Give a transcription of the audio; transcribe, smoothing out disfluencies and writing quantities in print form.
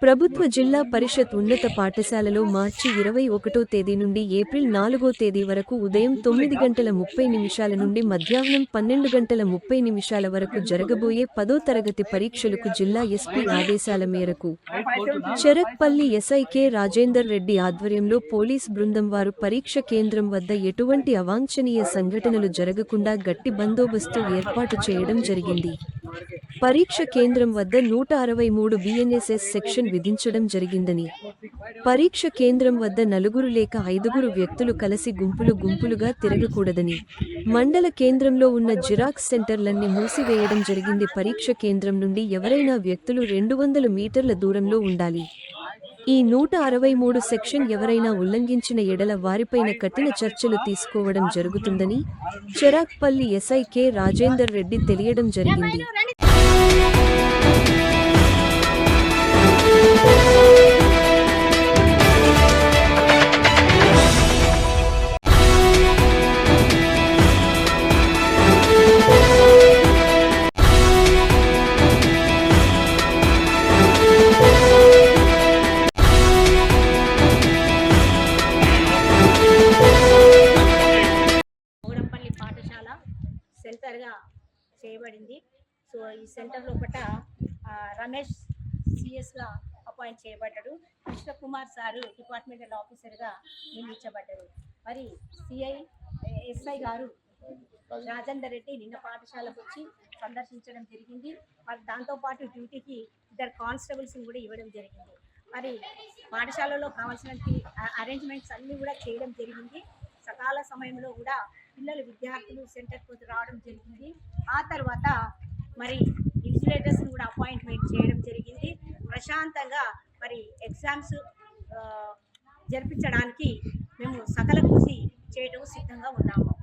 ప్రభుత్వ జిల్లా పరిషత్ ఉన్నత పాఠశాలలో మార్చి 21వ తేదీ నుండి ఏప్రిల్ 4వ తేదీ వరకు ఉదయం 9:30 నుండి మధ్యాహ్నం 12:30 వరకు జరగబోయే 10వ తరగతి పరీక్షలకు జిల్లా ఎస్పీ ఆదేశాల మేరకు చెరక్పల్లి ఎస్ఐ కె రాజేందర్ రెడ్డి ఆధ్వర్యంలో పోలీస్ బృందం వారు పరీక్ష కేంద్రం వద్ద ఎటువంటి అవాంఛనీయ సంఘటనలు జరగకుండా గట్టి బందోబస్తు ఏర్పాటు చేయడం జరిగింది. పరీక్ష కేంద్రం వద్ద 163 బిఎన్ఎస్ఎస్ సెక్షన్ విధించడం జరిగిందని, పరీక్ష కేంద్రం వద్ద 4 లేక 5 వ్యక్తులు కలిసి గుంపులుగా తిరగకూడదని, మండల కేంద్రంలో ఉన్న జిరాక్స్ సెంటర్లన్నీ మూసివేయడం జరిగింది. పరీక్ష కేంద్రం నుండి ఎవరైనా వ్యక్తులు 200 మీటర్ల దూరంలో ఉండాలి. ఈ 163 సెక్షన్ ఎవరైనా ఉల్లంఘించిన ఎడల వారిపైన కఠిన చర్యలు తీసుకోవడం జరుగుతుందని చెరక్పల్లి ఎస్ఐ కె రాజేందర్ రెడ్డి తెలియడం జరిగింది. సెంటర్గా చేయబడింది. సో ఈ సెంటర్ లోపల రమేష్ సిఎస్గా అపాయింట్ చేయబడ్డాడు. కృష్ణకుమార్ సారు డిపార్ట్మెంటల్ ఆఫీసర్గా నియమించబడ్డారు. మరి ఎస్ఐ గారు రాజేందర్ రెడ్డి నిన్న పాఠశాలకు వచ్చి సందర్శించడం జరిగింది. మరి దాంతోపాటు డ్యూటీకి 2 కానిస్టేబుల్స్ని కూడా ఇవ్వడం జరిగింది. మరి పాఠశాలలో కావాల్సిన అరేంజ్మెంట్స్ అన్నీ కూడా చేయడం జరిగింది. సకాల సమయంలో కూడా విద్యార్థులు సెంటర్కి రావడం జరిగింది. ఆ తర్వాత మరి ఇన్సులేటర్స్ని కూడా అపాయింట్మెంట్ చేయడం జరిగింది. ప్రశాంతంగా మరి ఎగ్జామ్స్ జరిపించడానికి మేము సకల కృషి చేయడం సిద్ధంగా ఉన్నాము.